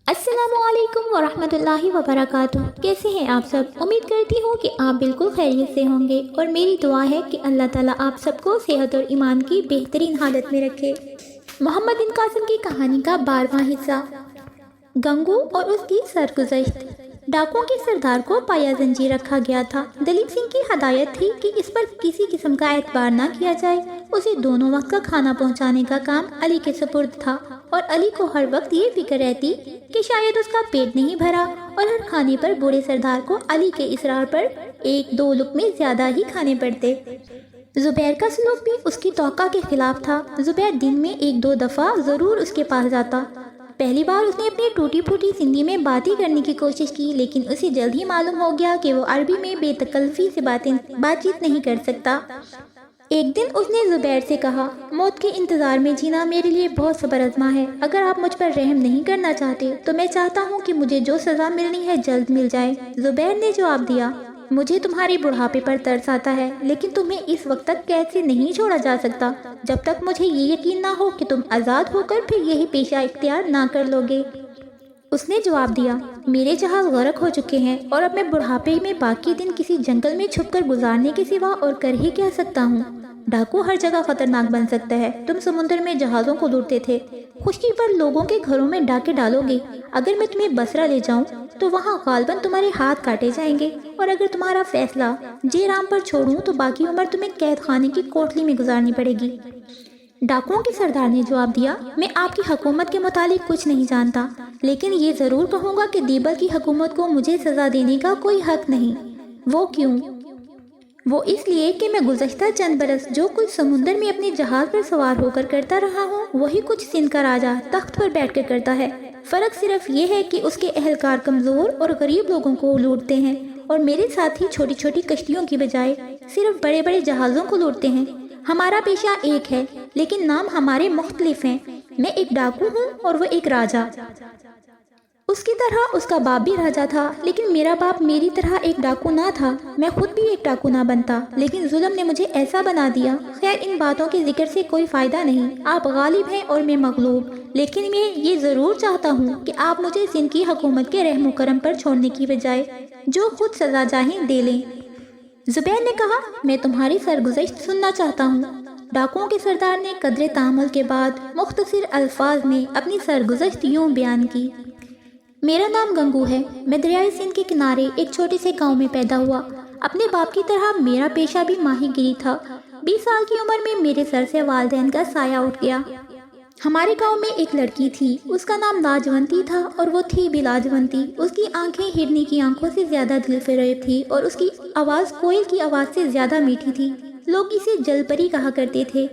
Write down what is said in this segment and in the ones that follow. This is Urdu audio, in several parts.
السلام علیکم ورحمۃ اللہ وبرکاتہ۔ کیسے ہیں آپ سب؟ امید کرتی ہوں کہ آپ بالکل خیریت سے ہوں گے، اور میری دعا ہے کہ اللہ تعالیٰ آپ سب کو صحت اور ایمان کی بہترین حالت میں رکھے۔ محمد بن قاسم کی کہانی کا 12واں حصہ، گنگو اور اس کی سرگزشت۔ ڈاکوؤں کے سردار کو پایا زنجیر رکھا گیا تھا۔ دلیپ سنگھ کی ہدایت تھی کہ اس پر کسی قسم کا اعتبار نہ کیا جائے۔ اسے دونوں وقت کا کھانا پہنچانے کا کام علی کے سپرد تھا، اور علی کو ہر وقت یہ فکر رہتی کہ شاید اس کا پیٹ نہیں بھرا، اور ہر کھانے پر بوڑھے سردار کو علی کے اصرار پر 1-2 لقمے زیادہ ہی کھانے پڑتے۔ زبیر کا سلوک بھی اس کی توقع کے خلاف تھا۔ زبیر دن میں 1-2 دفعہ ضرور اس کے پاس جاتا۔ پہلی بار اس نے اپنی ٹوٹی پھوٹی سندھی میں باتیں کرنے کی کوشش کی، لیکن اسے جلد ہی معلوم ہو گیا کہ وہ عربی میں بے تکلفی سے بات چیت نہیں کر سکتا۔ ایک دن اس نے زبیر سے کہا، موت کے انتظار میں جینا میرے لیے بہت صبر آزما ہے۔ اگر آپ مجھ پر رحم نہیں کرنا چاہتے تو میں چاہتا ہوں کہ مجھے جو سزا ملنی ہے جلد مل جائے۔ زبیر نے جواب دیا، مجھے تمہارے بڑھاپے پر ترس آتا ہے، لیکن تمہیں اس وقت تک قید سے نہیں چھوڑا جا سکتا جب تک مجھے یہ یقین نہ ہو کہ تم آزاد ہو کر پھر یہی پیشہ اختیار نہ کر لو گے۔ اس نے جواب دیا، میرے جہاز غرق ہو چکے ہیں، اور اب میں بڑھاپے میں باقی دن کسی جنگل میں چھپ کر گزارنے کے سوا اور کر ہی کیا سکتا ہوں۔ ڈاکو ہر جگہ خطرناک بن سکتا ہے۔ تم سمندر میں جہازوں کو لوٹتے تھے، خشکی پر لوگوں کے گھروں میں ڈاکے ڈالو گے۔ اگر میں تمہیں بصرہ لے جاؤں تو وہاں غالباً تمہارے ہاتھ کاٹے جائیں گے، اور اگر تمہارا فیصلہ جیرام پر چھوڑوں تو باقی عمر تمہیں قید خانے کی کوٹلی میں گزارنی پڑے گی۔ ڈاکوؤں کے سردار نے جواب دیا، میں آپ کی حکومت کے متعلق کچھ نہیں جانتا، لیکن یہ ضرور کہوں گا کہ دیبل کی حکومت کو مجھے سزا دینے کا کوئی حق نہیں۔ وہ کیوں؟ وہ اس لیے کہ میں گزشتہ چند برس جو کچھ سمندر میں اپنے جہاز پر سوار ہو کر کرتا رہا ہوں، وہی کچھ سندھ کا راجہ تخت پر بیٹھ کر کرتا ہے۔ فرق صرف یہ ہے کہ اس کے اہلکار کمزور اور غریب لوگوں کو لوٹتے ہیں، اور میرے ساتھی چھوٹی چھوٹی کشتیوں کی بجائے صرف بڑے بڑے جہازوں کو لوٹتے ہیں۔ ہمارا پیشہ ایک ہے، لیکن نام ہمارے مختلف ہیں۔ میں ایک ڈاکو ہوں اور وہ ایک راجہ۔ اس کی طرح اس کا باپ بھی راجہ تھا، لیکن میرا باپ میری طرح ایک ڈاکو نہ تھا۔ میں خود بھی ایک ڈاکو نہ بنتا، لیکن ظلم نے مجھے ایسا بنا دیا۔ خیر، ان باتوں کے ذکر سے کوئی فائدہ نہیں۔ آپ غالب ہیں اور میں مغلوب، لیکن میں یہ ضرور چاہتا ہوں کہ آپ مجھے سندھ کی حکومت کے رحم و کرم پر چھوڑنے کی بجائے جو خود سزا چاہیں دے لیں۔ زبیر نے کہا، میں تمہاری سرگزشت سننا چاہتا ہوں۔ ڈاکوؤں کے سردار نے قدر تحمل کے بعد مختصر الفاظ میں اپنی سرگزشت یوں بیان کی، میرا نام گنگو ہے۔ میں دریائے سندھ کے کنارے ایک چھوٹے سے گاؤں میں پیدا ہوا۔ اپنے باپ کی طرح میرا پیشہ بھی ماہی گیری تھا۔ 20 سال کی عمر میں میرے سر سے والدین کا سایہ اٹھ گیا۔ ہمارے گاؤں میں ایک لڑکی تھی، اس کا نام لاجونتی تھا، اور وہ تھی بھی لاجونتی۔ اس کی آنکھیں ہرنی کی آنکھوں سے زیادہ دل فریب تھی، اور اس کی آواز کوئل کی آواز سے زیادہ میٹھی تھی۔ لوگ اسے جل پری کہا کرتے تھے۔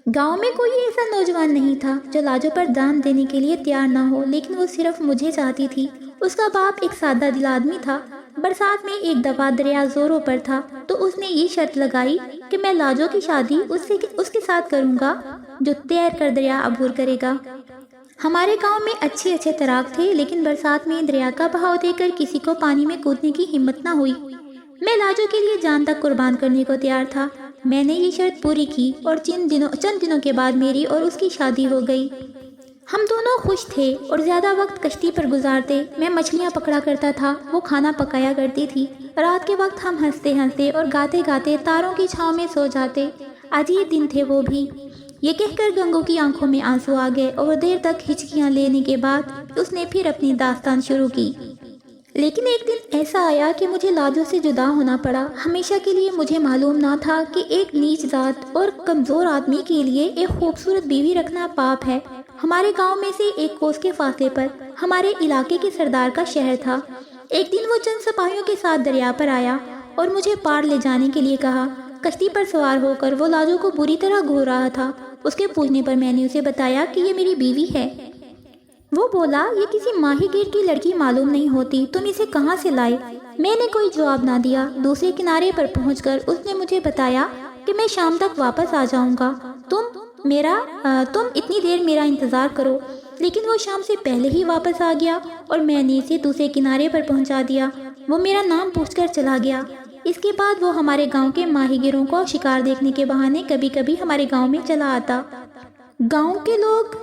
گاؤں میں کوئی ایسا نوجوان نہیں تھا جو لاجو پر جان دینے کے لیے تیار نہ ہو، لیکن وہ صرف مجھے چاہتی تھی۔ اس کا باپ ایک سادہ دل آدمی تھا۔ برسات میں ایک دفعہ دریا زوروں پر تھا، تو اس نے یہ شرط لگائی کہ میں لاجو کی شادی اس کے ساتھ کروں گا جو تیر کر دریا عبور کرے گا۔ ہمارے گاؤں میں اچھے اچھے تیراک تھے، لیکن برسات میں دریا کا بہاؤ دیکھ کر کسی کو پانی میں کودنے کی ہمت نہ ہوئی۔ میں لاجو کے لیے جان تک قربان کرنے کو تیار تھا۔ میں نے یہ شرط پوری کی، اور چند دنوں کے بعد میری اور اس کی شادی ہو گئی۔ ہم دونوں خوش تھے اور زیادہ وقت کشتی پر گزارتے۔ میں مچھلیاں پکڑا کرتا تھا، وہ کھانا پکایا کرتی تھی۔ رات کے وقت ہم ہنستے ہنستے اور گاتے گاتے تاروں کی چھاؤں میں سو جاتے۔ عجیب دن تھے وہ بھی۔ یہ کہہ کر گنگو کی آنکھوں میں آنسو آ گئے، اور دیر تک ہچکیاں لینے کے بعد اس نے پھر اپنی داستان شروع کی۔ لیکن ایک دن ایسا آیا کہ مجھے لاجو سے جدا ہونا پڑا۔ ہمیشہ کے لیے مجھے معلوم نہ تھا کہ ایک نیچ ذات اور کمزور آدمی کے لیے ایک خوبصورت بیوی رکھنا پاپ ہے۔ ہمارے گاؤں میں سے ایک کوس کے فاصلے پر ہمارے علاقے کے سردار کا شہر تھا۔ ایک دن وہ چند سپاہیوں کے ساتھ دریا پر آیا اور مجھے پار لے جانے کے لیے کہا۔ کشتی پر سوار ہو کر وہ لاجو کو بری طرح گھور رہا تھا۔ اس کے پوچھنے پر میں نے اسے بتایا کہ یہ میری بیوی ہے۔ وہ بولا، یہ کسی ماہی گیر کی لڑکی معلوم نہیں ہوتی، تم اسے کہاں سے لائے؟ میں نے کوئی جواب نہ دیا۔ دوسرے کنارے پر پہنچ کر اس نے مجھے بتایا کہ میں شام تک واپس آ جاؤں گا، تم اتنی دیر میرا انتظار کرو۔ لیکن وہ شام سے پہلے ہی واپس آ گیا، اور میں نے اسے دوسرے کنارے پر پہنچا دیا۔ وہ میرا نام پوچھ کر چلا گیا۔ اس کے بعد وہ ہمارے گاؤں کے ماہی گیروں کو شکار دیکھنے کے بہانے کبھی کبھی ہمارے گاؤں میں چلا آتا۔ گاؤں کے لوگ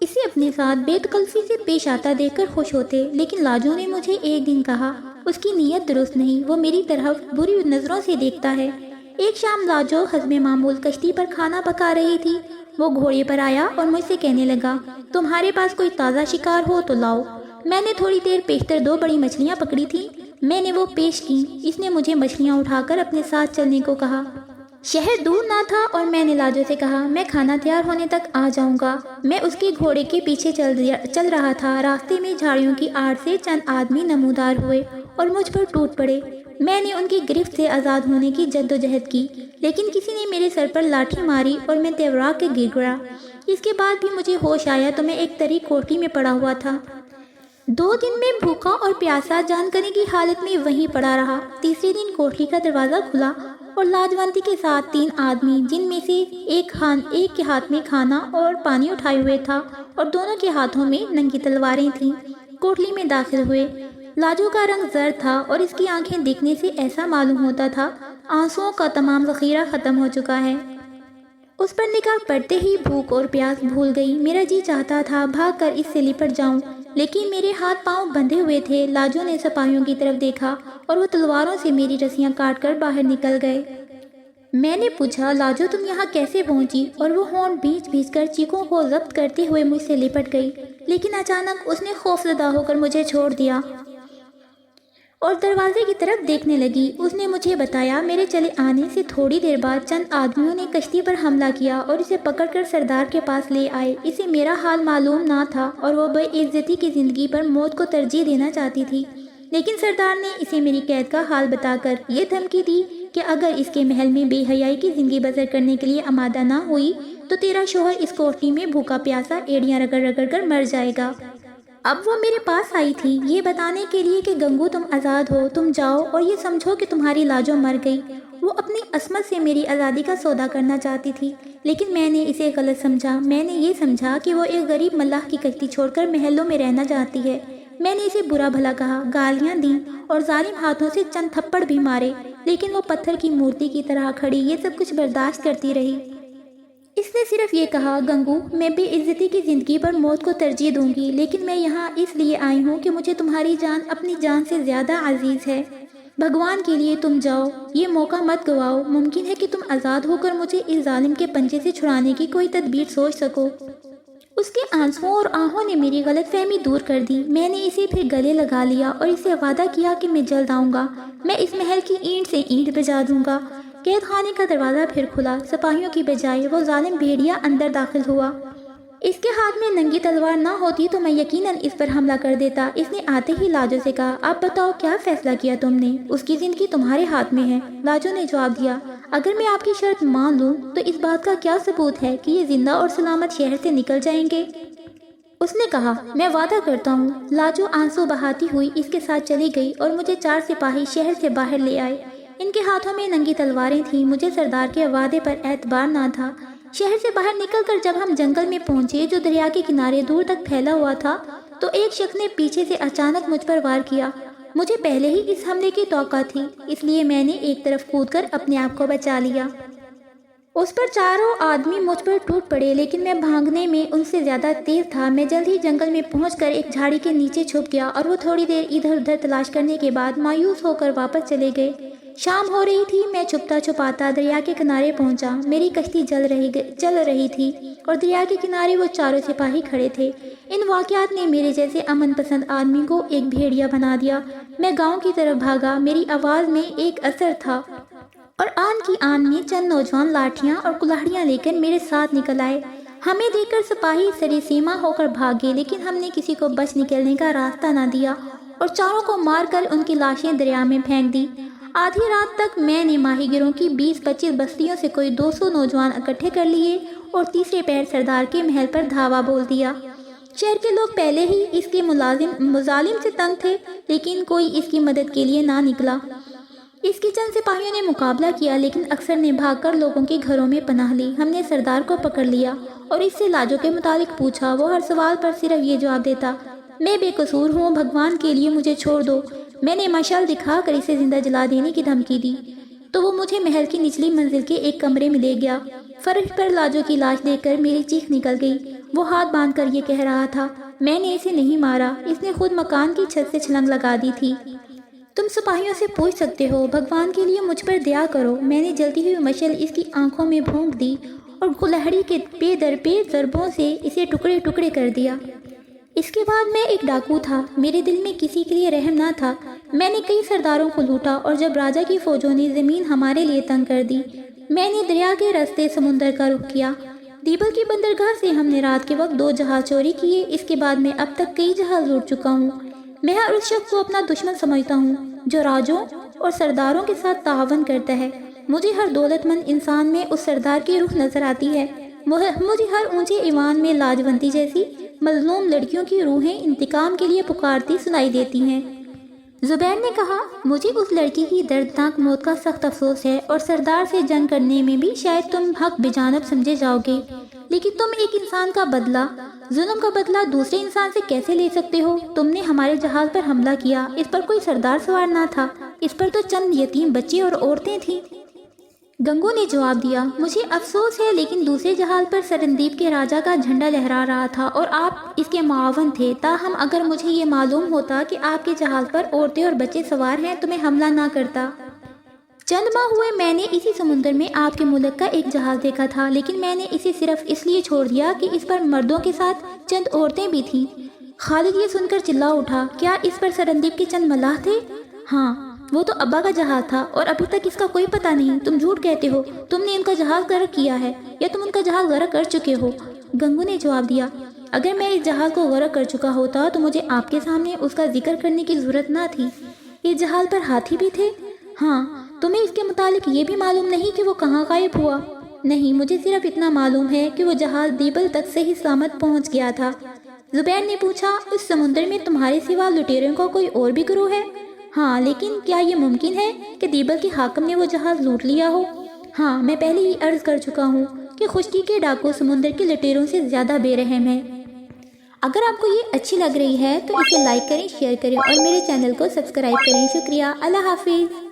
اسے اپنے ساتھ بے تکلفی سے پیش آتا دیکھ کر خوش ہوتے، لیکن لاجو نے مجھے ایک دن کہا اس کی نیت درست نہیں، وہ میری طرف بری نظروں سے دیکھتا ہے۔ ایک شام لاجو حسب معمول کشتی پر کھانا پکا رہی تھی۔ وہ گھوڑے پر آیا اور مجھ سے کہنے لگا، تمہارے پاس کوئی تازہ شکار ہو تو لاؤ۔ میں نے تھوڑی دیر پیشتر 2 بڑی مچھلیاں پکڑی تھیں، میں نے وہ پیش کی۔ اس نے مجھے مچھلیاں اٹھا کر اپنے ساتھ چلنے کو کہا۔ شہر دور نہ تھا اور میں نے لاجو سے کہا میں کھانا تیار ہونے تک آ جاؤں گا۔ میں اس کے گھوڑے کے پیچھے چل رہا تھا۔ راستے میں جھاڑیوں کی آڑ سے چند آدمی نمودار ہوئے اور مجھ پر ٹوٹ پڑے۔ میں نے ان کی گرفت سے آزاد ہونے کی جدوجہد کی، لیکن کسی نے میرے سر پر لاٹھی ماری اور میں تیورا کے گر گیا۔ اس کے بعد بھی مجھے ہوش آیا تو میں ایک تری کوٹھی میں پڑا ہوا تھا۔ 2 دن میں بھوکا اور پیاسا جان کرنے کی حالت میں وہیں پڑا رہا۔ تیسرے دن کوٹھی کا دروازہ کھلا اور لاجونتی کے ساتھ 3 آدمی، جن میں سے ایک کے ہاتھ میں کھانا اور پانی اٹھائے ہوئے تھا اور دونوں کے ہاتھوں میں ننگی تلواریں تھیں، کوٹھی میں داخل ہوئے۔ لاجو کا رنگ زرد تھا اور اس کی آنکھیں دیکھنے سے ایسا معلوم ہوتا تھا آنسوؤں کا تمام ذخیرہ ختم ہو چکا ہے۔ اس پر نگاہ پڑتے ہی بھوک اور پیاس بھول گئی۔ میرا جی چاہتا تھا بھاگ کر اس سے لپٹ جاؤں، لیکن میرے ہاتھ پاؤں بندھے ہوئے تھے۔ لاجو نے سپاہیوں کی طرف دیکھا اور وہ تلواروں سے میری رسیاں کاٹ کر باہر نکل گئے۔ میں نے پوچھا، لاجو تم یہاں کیسے پہنچی؟ اور وہ ہونٹ بھینچ بھینچ کر چیخوں کو ضبط کرتے ہوئے مجھ سے لپٹ گئی، لیکن اچانک اس نے خوفزدہ ہو کر مجھے چھوڑ دیا اور دروازے کی طرف دیکھنے لگی۔ اس نے مجھے بتایا میرے چلے آنے سے تھوڑی دیر بعد چند آدمیوں نے کشتی پر حملہ کیا اور اسے پکڑ کر سردار کے پاس لے آئے۔ اسے میرا حال معلوم نہ تھا اور وہ بے عزتی کی زندگی پر موت کو ترجیح دینا چاہتی تھی، لیکن سردار نے اسے میری قید کا حال بتا کر یہ دھمکی دی کہ اگر اس کے محل میں بے حیائی کی زندگی بسر کرنے کے لیے آمادہ نہ ہوئی تو تیرا شوہر اس کوٹھی میں بھوکا پیاسا ایڑیاں رگڑ رگڑ کر مر جائے گا۔ اب وہ میرے پاس آئی تھی یہ بتانے کے لیے کہ گنگو تم آزاد ہو، تم جاؤ اور یہ سمجھو کہ تمہاری لاجو مر گئی۔ وہ اپنی عصمت سے میری آزادی کا سودا کرنا چاہتی تھی، لیکن میں نے اسے غلط سمجھا۔ میں نے یہ سمجھا کہ وہ ایک غریب ملاح کی کشتی چھوڑ کر محلوں میں رہنا چاہتی ہے۔ میں نے اسے برا بھلا کہا، گالیاں دیں اور ظالم ہاتھوں سے چند تھپڑ بھی مارے، لیکن وہ پتھر کی مورتی کی طرح کھڑی یہ سب کچھ برداشت کرتی رہی۔ اس نے صرف یہ کہا، گنگو میں بے عزتی کی زندگی پر موت کو ترجیح دوں گی، لیکن میں یہاں اس لیے آئی ہوں کہ مجھے تمہاری جان اپنی جان سے زیادہ عزیز ہے۔ بھگوان کے لیے تم جاؤ، یہ موقع مت گواؤ۔ ممکن ہے کہ تم آزاد ہو کر مجھے اس ظالم کے پنجے سے چھڑانے کی کوئی تدبیر سوچ سکو۔ اس کے آنسوؤں اور آہوں نے میری غلط فہمی دور کر دی۔ میں نے اسے پھر گلے لگا لیا اور اسے وعدہ کیا کہ میں جلد آؤں گا، میں اس محل کی اینٹ سے اینٹ بجا دوں گا۔ قید خانے کا دروازہ پھر کھلا، سپاہیوں کی بجائے وہ ظالم بھیڑیا اندر داخل ہوا۔ اس کے ہاتھ میں ننگی تلوار نہ ہوتی تو میں یقیناً اس پر حملہ کر دیتا۔ اس نے آتے ہی لاجو سے کہا، اب بتاؤ کیا فیصلہ کیا تم نے؟ اس کی زندگی تمہارے ہاتھ میں ہے۔ لاجو نے جواب دیا، اگر میں آپ کی شرط مان لوں تو اس بات کا کیا ثبوت ہے کہ یہ زندہ اور سلامت شہر سے نکل جائیں گے؟ اس نے کہا، میں وعدہ کرتا ہوں۔ لاجو آنسو بہاتی ہوئی اس کے ساتھ چلی گئی اور مجھے 4 سپاہی شہر سے باہر لے آئے۔ ان کے ہاتھوں میں ننگی تلواریں تھیں۔ مجھے سردار کے وعدے پر اعتبار نہ تھا۔ شہر سے باہر نکل کر جب ہم جنگل میں پہنچے جو دریا کے کنارے دور تک پھیلا ہوا تھا، تو ایک شخص نے پیچھے سے اچانک مجھ پر وار کیا۔ مجھے پہلے ہی اس حملے کی توقع تھی، اس لیے میں نے ایک طرف کود کر اپنے آپ کو بچا لیا۔ اس پر 4 آدمی مجھ پر ٹوٹ پڑے، لیکن میں بھاگنے میں ان سے زیادہ تیز تھا۔ میں جلد ہی جنگل میں پہنچ کر ایک جھاڑی کے نیچے چھپ گیا اور وہ تھوڑی دیر ادھر ادھر تلاش کرنے کے بعد مایوس ہو کر واپس چلے گئے۔ شام ہو رہی تھی، میں چھپتا چھپاتا دریا کے کنارے پہنچا۔ میری کشتی چل رہی تھی اور دریا کے کنارے وہ 4 سپاہی کھڑے تھے۔ ان واقعات نے میرے جیسے امن پسند آدمی کو ایک بھیڑیا بنا دیا۔ میں گاؤں کی طرف بھاگا۔ میری آواز میں ایک اثر تھا اور آن کی آن میں چند نوجوان لاٹھیاں اور کلاڑیاں لے کر میرے ساتھ نکل آئے۔ ہمیں دیکھ کر سپاہی سری سیما ہو کر بھاگے، لیکن ہم نے کسی کو بچ نکلنے کا راستہ نہ دیا اور 4 کو مار کر ان کی لاشیں دریا میں پھینک دی۔ آدھی رات تک میں نے ماہی گیروں کی 20-25 بستیوں سے کوئی 200 نوجوان اکٹھے کر لیے اور تیسرے پہر سردار کے محل پر دھاوا بول دیا۔ شہر کے لوگ پہلے ہی اس کے مظالم سے تنگ تھے، لیکن کوئی اس کی مدد کے لیے نہ نکلا۔ اس کی چند سپاہیوں نے مقابلہ کیا، لیکن اکثر نے بھاگ کر لوگوں کے گھروں میں پناہ لی۔ ہم نے سردار کو پکڑ لیا اور اس سے لاجو کے متعلق پوچھا۔ وہ ہر سوال پر صرف یہ جواب دیتا، میں بے قصور ہوں، بھگوان کے لیے مجھے چھوڑ دو۔ میں نے مشعل دکھا کر اسے زندہ جلا دینے کی دھمکی دی تو وہ مجھے محل کی نچلی منزل کے ایک کمرے میں لے گیا۔ فرش پر لاجو کی لاش دیکھ کر میری چیخ نکل گئی وہ ہاتھ باندھ کر یہ کہہ رہا تھا، میں نے اسے نہیں مارا، اس نے خود مکان کی چھت سے چھلانگ لگا دی تھی۔ تم سپاہیوں سے پوچھ سکتے ہو، بھگوان کے لیے مجھ پر دیا کرو۔ میں نے جلتی ہوئی مشعل اس کی آنکھوں میں بھونک دی اور کلہڑی کے پے در پے ضربوں سے اسے ٹکڑے ٹکڑے کر دیا۔ اس کے بعد میں ایک ڈاکو تھا، میرے دل میں کسی کے لیے رحم نہ تھا۔ میں نے کئی سرداروں کو لوٹا اور جب راجہ کی فوجوں نے زمین ہمارے لیے تنگ کر دی، میں نے دریا کے راستے سمندر کا رخ کیا۔ دیبل کی بندرگاہ سے ہم نے رات کے وقت 2 جہاز چوری کیے، اس کے بعد میں اب تک کئی جہاز لوٹ چکا ہوں۔ میں ہر اس شخص کو اپنا دشمن سمجھتا ہوں جو راجوں اور سرداروں کے ساتھ تعاون کرتا ہے۔ مجھے ہر دولت مند انسان میں اس سردار کی روح نظر آتی ہے۔ مجھے ہر اونچے ایوان میں لاجونتی جیسی مظلوم لڑکیوں کی روحیں انتقام کے لیے پکارتی سنائی دیتی ہیں۔ زبیر نے کہا، مجھے اس لڑکی کی دردناک موت کا سخت افسوس ہے اور سردار سے جنگ کرنے میں بھی شاید تم حق بجانب سمجھے جاؤ گے، لیکن تم ایک انسان کا بدلہ، ظلم کا بدلہ دوسرے انسان سے کیسے لے سکتے ہو؟ تم نے ہمارے جہاز پر حملہ کیا، اس پر کوئی سردار سوار نہ تھا، اس پر تو چند یتیم بچے اور عورتیں تھیں۔ گنگو نے جواب دیا، مجھے افسوس ہے لیکن دوسرے جہاز پر سرندیپ کے راجہ کا جھنڈا لہرا رہا تھا اور آپ اس کے معاون تھے۔ تاہم اگر مجھے یہ معلوم ہوتا کہ آپ کے جہاز پر عورتیں اور بچے سوار ہیں تو میں حملہ نہ کرتا۔ چند ماہ ہوئے میں نے اسی سمندر میں آپ کے ملک کا ایک جہاز دیکھا تھا، لیکن میں نے اسے صرف اس لیے چھوڑ دیا کہ اس پر مردوں کے ساتھ چند عورتیں بھی تھیں۔ خالد یہ سن کر چلا اٹھا، کیا اس پر سرندیپ کے چند ملاح تھے؟ ہاں، وہ تو ابا کا جہاز تھا اور ابھی تک اس کا کوئی پتہ نہیں۔ تم جھوٹ کہتے ہو، تم نے ان کا جہاز غرق کیا ہے یا تم ان کا جہاز غرق کر چکے ہو؟ گنگو نے جواب دیا، اگر میں اس جہاز کو غرق کر چکا ہوتا تو مجھے آپ کے سامنے اس کا ذکر کرنے کی ضرورت نہ تھی۔ اس جہاز پر ہاتھی بھی تھے؟ ہاں۔ تمہیں اس کے متعلق یہ بھی معلوم نہیں کہ وہ کہاں غائب ہوا؟ نہیں، مجھے صرف اتنا معلوم ہے کہ وہ جہاز دیبل تک صحیح سلامت پہنچ گیا تھا۔ زبیر نے پوچھا، اس سمندر میں تمہارے سوا لٹیروں کا کوئی اور بھی گروہ ہے؟ ہاں، لیکن کیا یہ ممکن ہے کہ دیبل کے حاکم نے وہ جہاز لوٹ لیا ہو؟ ہاں، میں پہلے ہی عرض کر چکا ہوں کہ خشکی کے ڈاکو سمندر کے لٹیروں سے زیادہ بے رحم ہیں۔ اگر آپ کو یہ اچھی لگ رہی ہے تو اسے لائک کریں، شیئر کریں اور میرے چینل کو سبسکرائب کریں۔ شکریہ، اللہ حافظ۔